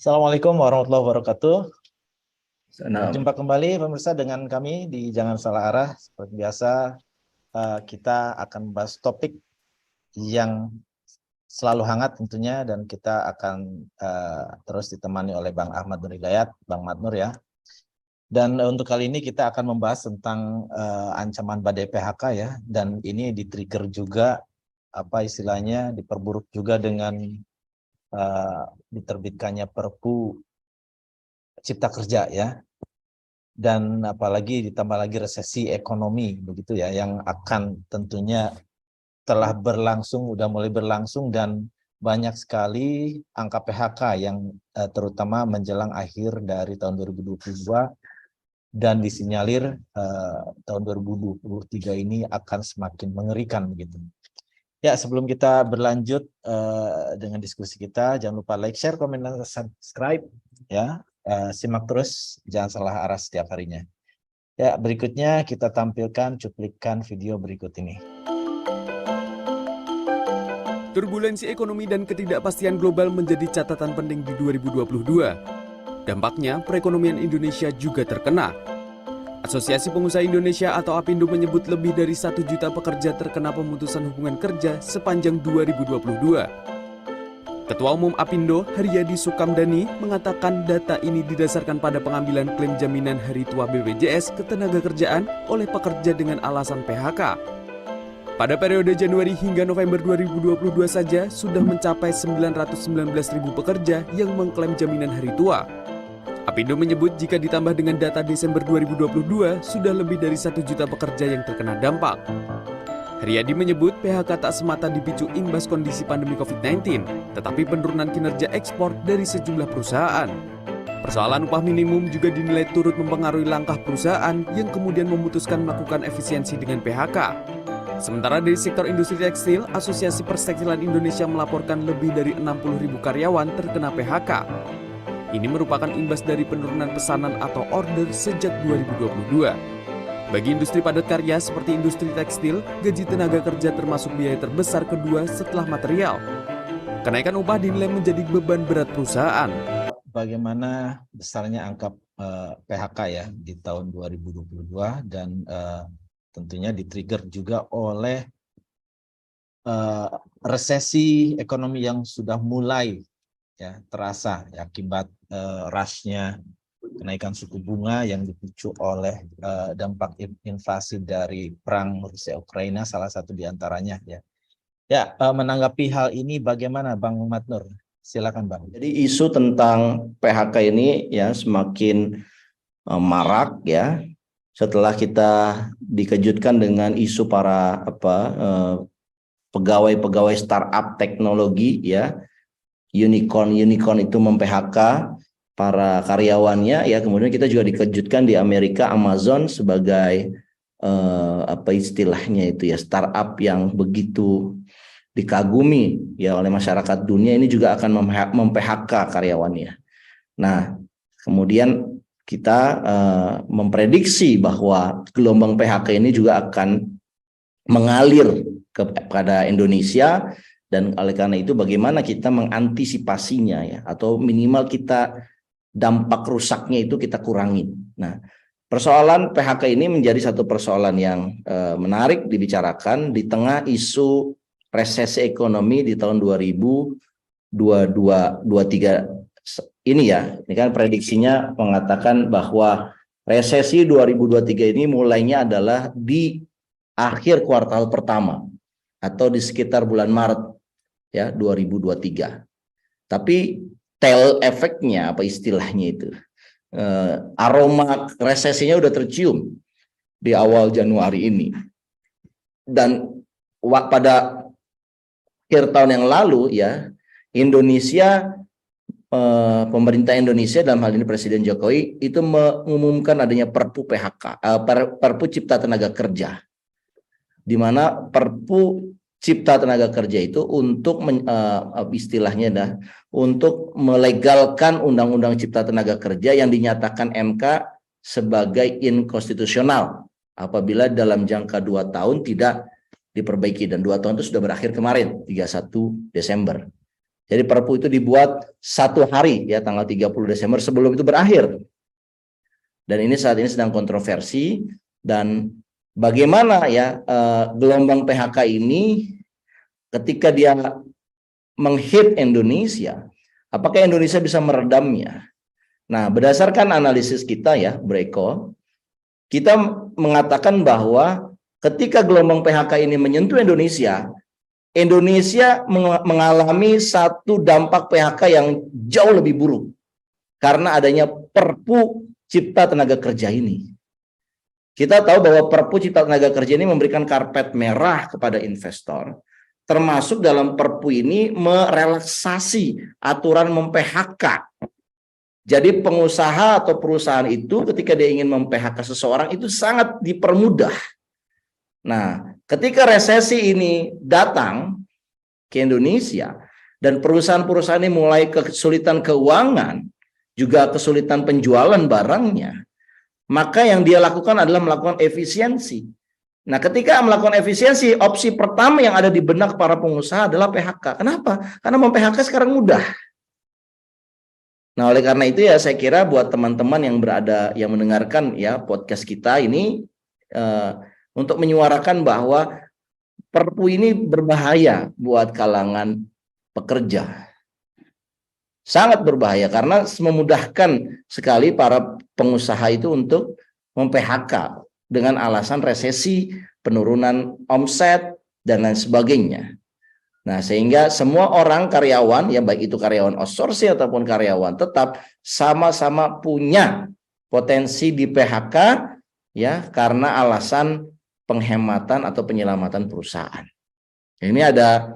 Assalamualaikum warahmatullahi wabarakatuh. Nah, Jumpa kembali pemirsa dengan kami di Jangan Salah Arah. Seperti biasa, kita akan membahas topik yang selalu hangat tentunya, dan kita akan terus ditemani oleh Bang Ahmad Nur Hidayat, Bang Matnur ya. Dan untuk kali ini kita akan membahas tentang ancaman badai PHK ya, dan ini di-trigger juga apa istilahnya diperburuk juga dengan diterbitkannya Perpu Cipta Kerja ya, dan apalagi ditambah lagi resesi ekonomi begitu ya, yang akan tentunya telah berlangsung, udah mulai berlangsung, dan banyak sekali angka PHK yang terutama menjelang akhir dari tahun 2022 dan disinyalir tahun 2023 ini akan semakin mengerikan begitu. Ya, sebelum kita berlanjut dengan diskusi kita, jangan lupa like, share, komen, dan subscribe ya. Simak terus Jangan Salah Arah setiap harinya. Ya, berikutnya kita tampilkan cuplikan video berikut ini. Turbulensi ekonomi dan ketidakpastian global menjadi catatan penting di 2022. Dampaknya, perekonomian Indonesia juga terkena. Asosiasi Pengusaha Indonesia atau APindo menyebut lebih dari 1 juta pekerja terkena pemutusan hubungan kerja sepanjang 2022. Ketua Umum APindo, Haryadi Sukamdani, mengatakan data ini didasarkan pada pengambilan klaim jaminan hari tua BPJS Ketenagakerjaan oleh pekerja dengan alasan PHK. Pada periode Januari hingga November 2022 saja sudah mencapai 919.000 pekerja yang mengklaim jaminan hari tua. APindo menyebut jika ditambah dengan data Desember 2022, sudah lebih dari 1 juta pekerja yang terkena dampak. Haryadi menyebut PHK tak semata dipicu imbas kondisi pandemi COVID-19, tetapi penurunan kinerja ekspor dari sejumlah perusahaan. Persoalan upah minimum juga dinilai turut mempengaruhi langkah perusahaan yang kemudian memutuskan melakukan efisiensi dengan PHK. Sementara dari sektor industri tekstil, Asosiasi Perstekstilan Indonesia melaporkan lebih dari 60.000 karyawan terkena PHK. Ini merupakan imbas dari penurunan pesanan atau order sejak 2022. Bagi industri padat karya seperti industri tekstil, gaji tenaga kerja termasuk biaya terbesar kedua setelah material. Kenaikan upah dinilai menjadi beban berat perusahaan. Bagaimana besarnya angka PHK ya di tahun 2022, dan tentunya di-trigger juga oleh resesi ekonomi yang sudah mulai ya terasa ya, akibat rushnya kenaikan suku bunga yang dipicu oleh dampak inflasi dari perang Rusia Ukraina, salah satu diantaranya ya. Ya, menanggapi hal ini bagaimana Bang Matnur? Silakan Bang. jadi isu tentang PHK ini ya semakin marak ya setelah kita dikejutkan dengan isu para pegawai-pegawai startup teknologi ya, unicorn itu mem-PHK para karyawannya ya. Kemudian kita juga dikejutkan di Amerika, Amazon sebagai apa istilahnya itu ya, startup yang begitu dikagumi ya oleh masyarakat dunia, ini juga akan mem-PHK karyawannya. Nah, kemudian kita memprediksi bahwa gelombang PHK ini juga akan mengalir kepada Indonesia, dan oleh karena itu bagaimana kita mengantisipasinya ya, atau minimal kita dampak rusaknya itu kita kurangin. Nah, persoalan PHK ini menjadi satu persoalan yang menarik dibicarakan di tengah isu resesi ekonomi di tahun 2022-2023 ini ya. Ini kan prediksinya mengatakan bahwa resesi 2023 ini mulainya adalah di akhir kuartal pertama atau di sekitar bulan Maret ya 2023. Tapi tail efeknya apa istilahnya itu, aroma resesinya udah tercium di awal Januari ini, dan pada akhir tahun yang lalu ya Indonesia, pemerintah Indonesia dalam hal ini Presiden Jokowi itu mengumumkan adanya Perpu PHK, Perpu Cipta Tenaga Kerja, di mana Perpu Cipta Tenaga Kerja itu untuk istilahnya untuk melegalkan Undang-Undang Cipta Tenaga Kerja yang dinyatakan MK sebagai inkonstitusional apabila dalam jangka 2 tahun tidak diperbaiki, dan 2 tahun itu sudah berakhir kemarin 31 Desember. Jadi Perpu itu dibuat 1 hari ya, tanggal 30 Desember sebelum itu berakhir. Dan ini saat ini sedang kontroversi, dan bagaimana ya gelombang PHK ini ketika dia menghit Indonesia, apakah Indonesia bisa meredamnya? Nah, berdasarkan analisis kita ya, Breko, kita mengatakan bahwa ketika gelombang PHK ini menyentuh Indonesia, Indonesia mengalami satu dampak PHK yang jauh lebih buruk karena adanya Perpu Cipta Tenaga Kerja ini. Kita tahu bahwa Perpu Cipta Tenaga Kerja ini memberikan karpet merah kepada investor, termasuk dalam Perpu ini merelaksasi aturan mem-PHK. Jadi pengusaha atau perusahaan itu ketika dia ingin mem-PHK seseorang itu sangat dipermudah. Nah, ketika resesi ini datang ke Indonesia dan perusahaan-perusahaan ini mulai kesulitan keuangan, juga kesulitan penjualan barangnya, maka yang dia lakukan adalah melakukan efisiensi. Nah, ketika melakukan efisiensi, opsi pertama yang ada di benak para pengusaha adalah PHK. Kenapa? Karena mem-PHK sekarang mudah. Nah, oleh karena itu ya saya kira buat teman-teman yang mendengarkan ya podcast kita ini untuk menyuarakan bahwa Perpu ini berbahaya buat kalangan pekerja. Sangat berbahaya karena memudahkan sekali para pengusaha itu untuk mem-PHK dengan alasan resesi, penurunan omset, dan lain sebagainya. Nah, sehingga semua orang karyawan, ya baik itu karyawan outsourcing ataupun karyawan tetap, sama-sama punya potensi di PHK ya karena alasan penghematan atau penyelamatan perusahaan. Ini ada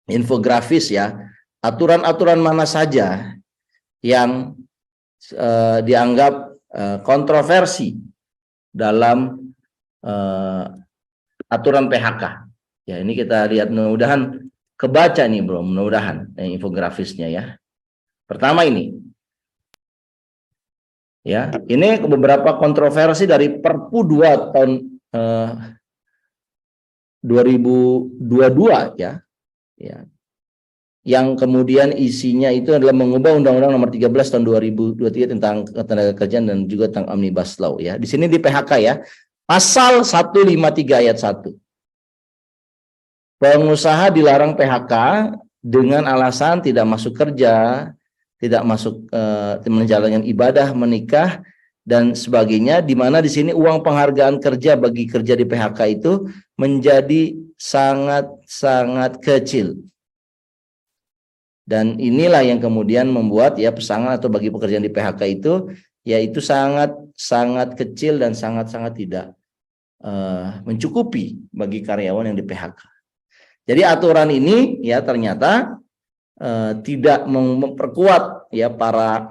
infografis ya, aturan-aturan mana saja yang dianggap kontroversi dalam aturan PHK. Ya, ini kita lihat, mudah-mudahan kebaca nih bro, mudah-mudahan infografisnya ya. Pertama ini. Ya, ini beberapa kontroversi dari Perpu 2 tahun 2022 ya. Ya. Yang kemudian isinya itu adalah mengubah Undang-Undang Nomor 13 tahun 2023 tentang ketenaga kerjaan dan juga tentang Omnibus Law ya. Di sini di PHK ya. Pasal 153 ayat 1. Pengusaha dilarang PHK dengan alasan tidak masuk kerja, tidak masuk menjalankan ibadah, menikah dan sebagainya, di mana di sini uang penghargaan kerja bagi kerja di PHK itu menjadi sangat-sangat kecil. Dan inilah yang kemudian membuat ya pesangon atau bagi pekerjaan di PHK itu yaitu sangat-sangat kecil dan sangat-sangat tidak mencukupi bagi karyawan yang di PHK. Jadi aturan ini ya ternyata tidak memperkuat ya para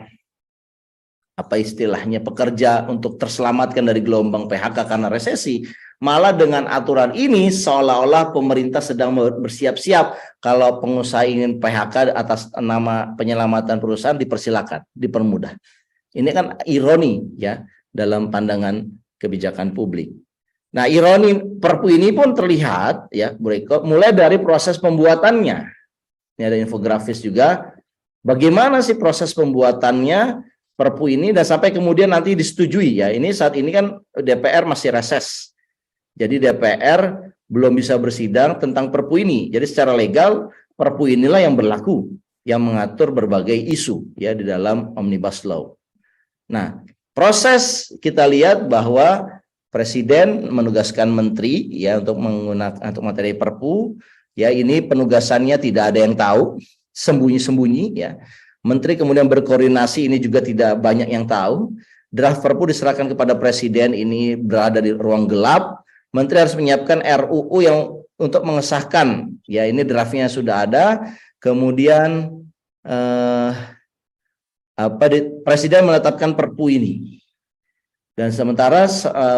apa istilahnya pekerja untuk terselamatkan dari gelombang PHK karena resesi. Malah dengan aturan ini seolah-olah pemerintah sedang bersiap-siap kalau pengusaha ingin PHK atas nama penyelamatan perusahaan dipersilakan, dipermudah. Ini kan ironi ya dalam pandangan kebijakan publik. Nah, ironi Perpu ini pun terlihat ya berikut mulai dari proses pembuatannya. Ini ada infografis juga. Bagaimana sih proses pembuatannya Perpu ini dan sampai kemudian nanti disetujui ya. Ini saat ini kan DPR masih reses. Jadi DPR belum bisa bersidang tentang Perpu ini. Jadi secara legal Perpu inilah yang berlaku, yang mengatur berbagai isu ya di dalam Omnibus Law. Nah, proses kita lihat bahwa Presiden menugaskan menteri ya untuk menggunakan untuk materi Perpu ya, ini penugasannya tidak ada yang tahu, sembunyi-sembunyi ya. Menteri kemudian berkoordinasi, ini juga tidak banyak yang tahu. Draft Perpu diserahkan kepada Presiden, ini berada di ruang gelap. Menteri harus menyiapkan RUU yang untuk mengesahkan ya, ini draftnya sudah ada. Kemudian Presiden menetapkan Perpu ini. Dan sementara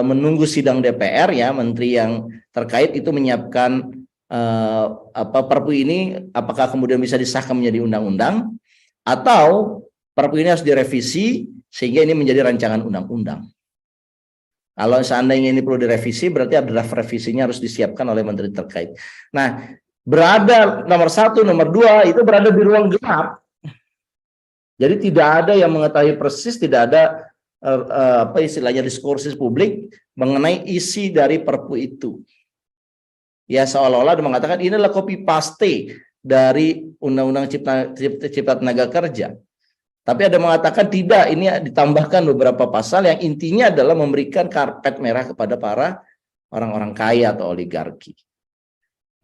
menunggu sidang DPR ya, menteri yang terkait itu menyiapkan Perpu ini apakah kemudian bisa disahkan menjadi undang-undang atau Perpu ini harus direvisi sehingga ini menjadi rancangan undang-undang. Kalau seandainya ini perlu direvisi, berarti draft revisinya harus disiapkan oleh menteri terkait. Nah, berada nomor 1, nomor 2 itu berada di ruang gelap. Jadi tidak ada yang mengetahui persis, tidak ada apa istilahnya diskursus publik mengenai isi dari Perpu itu. Ya seolah-olah mengatakan ini adalah copy paste dari Undang-Undang Cipta Tenaga Kerja. Tapi ada mengatakan tidak, ini ditambahkan beberapa pasal yang intinya adalah memberikan karpet merah kepada para orang-orang kaya atau oligarki.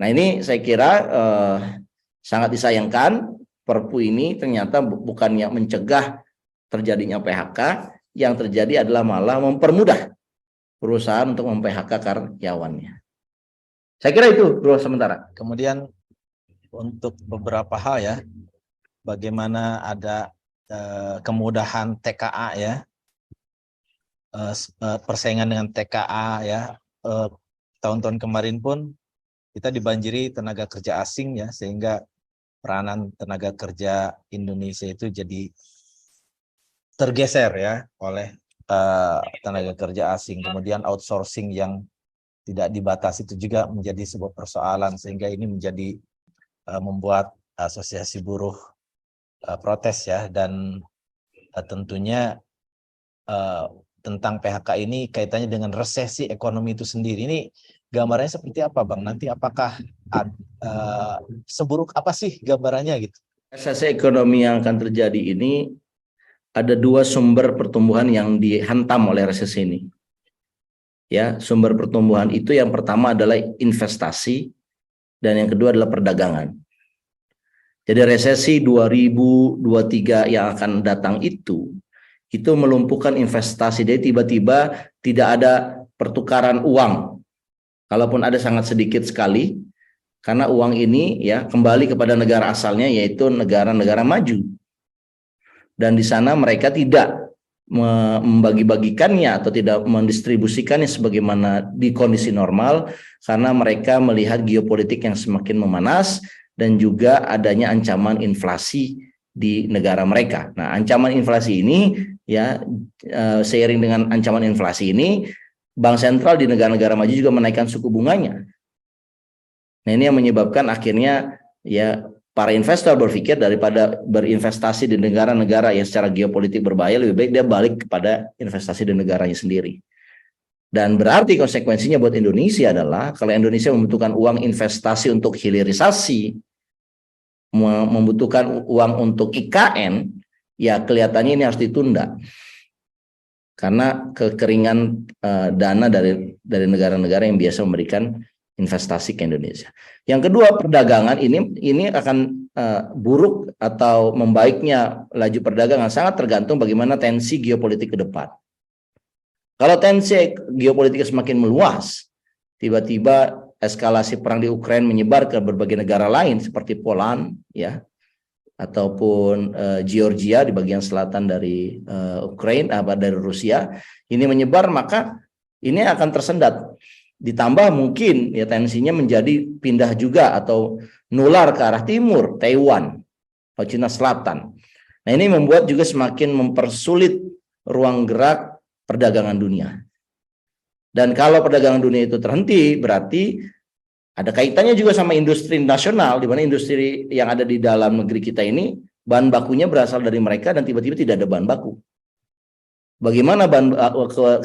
Nah ini saya kira sangat disayangkan Perpu ini ternyata bukannya mencegah terjadinya PHK, yang terjadi adalah malah mempermudah perusahaan untuk mem-PHK karyawannya. Saya kira itu dulu sementara. Kemudian untuk beberapa hal ya, bagaimana ada kemudahan TKA ya, persaingan dengan TKA ya, tahun-tahun kemarin pun kita dibanjiri tenaga kerja asing ya, sehingga peranan tenaga kerja Indonesia itu jadi tergeser ya oleh tenaga kerja asing. Kemudian outsourcing yang tidak dibatasi itu juga menjadi sebuah persoalan, sehingga ini menjadi membuat asosiasi buruh protes ya. Dan tentunya tentang PHK ini kaitannya dengan resesi ekonomi itu sendiri. Ini gambarannya seperti apa Bang? Nanti apakah seburuk apa sih gambarannya gitu? Resesi ekonomi yang akan terjadi ini ada 2 sumber pertumbuhan yang dihantam oleh resesi ini. Ya, sumber pertumbuhan itu yang pertama adalah investasi dan yang kedua adalah perdagangan. Jadi resesi 2023 yang akan datang itu melumpuhkan investasi. Jadi tiba-tiba tidak ada pertukaran uang. Kalaupun ada sangat sedikit sekali, karena uang ini ya kembali kepada negara asalnya, yaitu negara-negara maju. Dan di sana mereka tidak membagi-bagikannya atau tidak mendistribusikannya sebagaimana di kondisi normal, karena mereka melihat geopolitik yang semakin memanas dan juga adanya ancaman inflasi di negara mereka. Nah, ancaman inflasi ini ya seiring dengan ancaman inflasi ini, bank sentral di negara-negara maju juga menaikkan suku bunganya. Nah, ini yang menyebabkan akhirnya ya para investor berpikir daripada berinvestasi di negara-negara yang secara geopolitik berbahaya, lebih baik dia balik kepada investasi di negaranya sendiri. Dan berarti konsekuensinya buat Indonesia adalah kalau Indonesia membutuhkan uang investasi untuk hilirisasi, membutuhkan uang untuk IKN, ya kelihatannya ini harus ditunda. Karena kekeringan dana dari negara-negara yang biasa memberikan investasi ke Indonesia. Yang kedua, perdagangan ini akan buruk atau membaiknya laju perdagangan sangat tergantung bagaimana tensi geopolitik ke depan. Kalau tensi geopolitik semakin meluas, tiba-tiba eskalasi perang di Ukraina menyebar ke berbagai negara lain seperti Poland ya, ataupun Georgia di bagian selatan dari Ukraina, dari Rusia, ini menyebar, maka ini akan tersendat. Ditambah mungkin ya tensinya menjadi pindah juga atau nular ke arah timur, Taiwan atau Cina Selatan. Nah, ini membuat juga semakin mempersulit ruang gerak perdagangan dunia. Dan kalau perdagangan dunia itu terhenti, berarti ada kaitannya juga sama industri nasional, di mana industri yang ada di dalam negeri kita ini bahan bakunya berasal dari mereka dan tiba-tiba tidak ada bahan baku. Bagaimana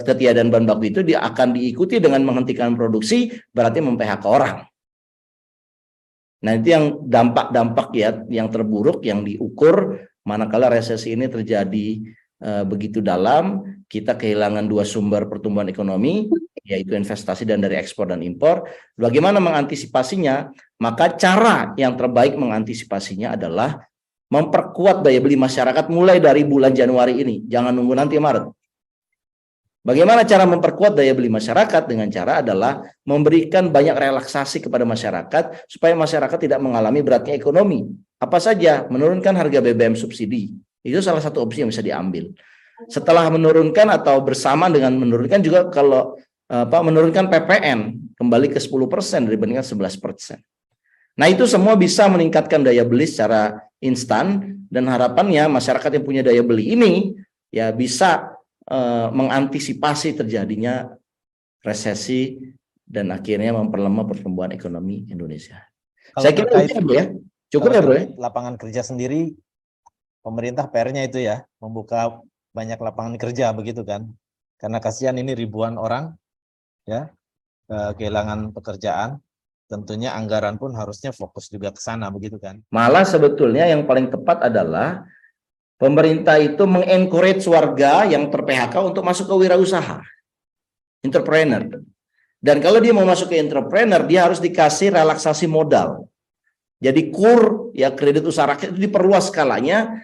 ketiadaan bahan baku itu akan diikuti dengan menghentikan produksi, berarti mem-PHK orang. Nah, itu yang dampak-dampak ya yang terburuk yang diukur manakala resesi ini terjadi begitu dalam. Kita kehilangan 2 sumber pertumbuhan ekonomi, yaitu investasi dan dari ekspor dan impor. Bagaimana mengantisipasinya? Maka cara yang terbaik mengantisipasinya adalah memperkuat daya beli masyarakat mulai dari bulan Januari ini. Jangan nunggu nanti Maret. Bagaimana cara memperkuat daya beli masyarakat? Dengan cara adalah memberikan banyak relaksasi kepada masyarakat supaya masyarakat tidak mengalami beratnya ekonomi. Apa saja? Menurunkan harga BBM subsidi. Itu salah satu opsi yang bisa diambil. Setelah menurunkan atau bersama dengan menurunkan juga kalau menurunkan PPN kembali ke 10% dibandingkan 11%. Nah, itu semua bisa meningkatkan daya beli secara instan, dan harapannya masyarakat yang punya daya beli ini ya bisa mengantisipasi terjadinya resesi dan akhirnya memperlemah pertumbuhan ekonomi Indonesia. Saya kira terkait- itu ya, Bro ya. Cukup ya, Bro ya. Lapangan kerja sendiri, pemerintah PR-nya itu ya, membuka banyak lapangan kerja begitu kan. Karena kasihan ini ribuan orang ya kehilangan pekerjaan, tentunya anggaran pun harusnya fokus juga ke sana begitu kan. Malah sebetulnya yang paling tepat adalah pemerintah itu mengencourage warga yang ter-PHK untuk masuk ke wirausaha, entrepreneur. Dan kalau dia mau masuk ke entrepreneur, dia harus dikasih relaksasi modal. Jadi KUR, ya kredit usaha rakyat itu diperluas skalanya,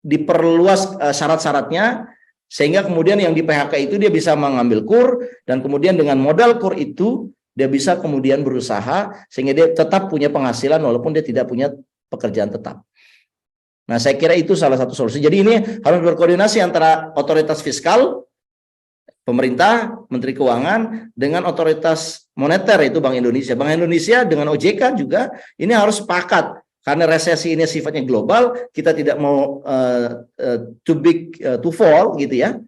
diperluas syarat-syaratnya, sehingga kemudian yang di PHK itu dia bisa mengambil KUR, dan kemudian dengan modal KUR itu, dia bisa kemudian berusaha, sehingga dia tetap punya penghasilan walaupun dia tidak punya pekerjaan tetap. Nah, saya kira itu salah satu solusi. Jadi ini harus berkoordinasi antara otoritas fiskal, pemerintah, Menteri Keuangan, dengan otoritas moneter, itu Bank Indonesia. Bank Indonesia dengan OJK juga ini harus sepakat. Karena resesi ini sifatnya global, kita tidak mau too big to fall gitu ya.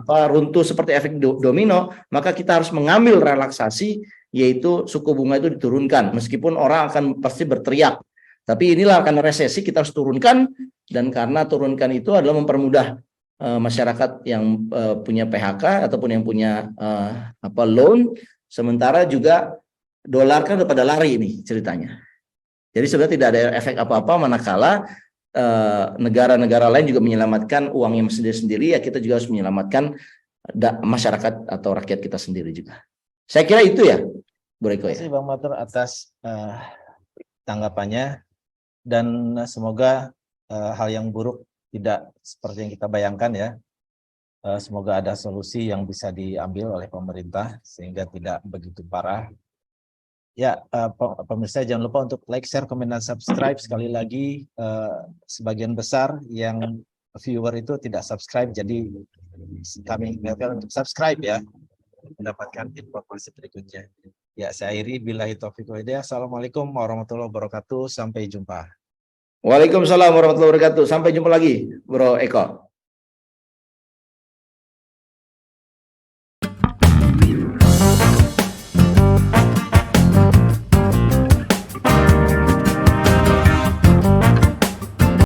Runtuh seperti efek domino, maka kita harus mengambil relaksasi, yaitu suku bunga itu diturunkan. Meskipun orang akan pasti berteriak. Tapi inilah karena resesi kita harus turunkan, dan karena turunkan itu adalah mempermudah masyarakat yang punya PHK ataupun yang punya loan, sementara juga dolar kan udah pada lari ini ceritanya. Jadi sebenarnya tidak ada efek apa-apa, manakala negara-negara lain juga menyelamatkan uangnya sendiri-sendiri, ya kita juga harus menyelamatkan masyarakat atau rakyat kita sendiri juga. Saya kira itu ya, Bu Reko ya. Terima kasih Bang Matur atas tanggapannya, dan semoga hal yang buruk tidak seperti yang kita bayangkan ya. Semoga ada solusi yang bisa diambil oleh pemerintah sehingga tidak begitu parah. Ya, pemirsa jangan lupa untuk like, share, komen, dan subscribe. Sekali lagi, sebagian besar yang viewer itu tidak subscribe, jadi kami ingatkan untuk subscribe ya, mendapatkan informasi berikutnya. Ya, saya akhiri. Billahi taufiq wal hidayah. Assalamualaikum warahmatullahi wabarakatuh. Sampai jumpa. Waalaikumsalam warahmatullahi wabarakatuh. Sampai jumpa lagi, Bro Eko.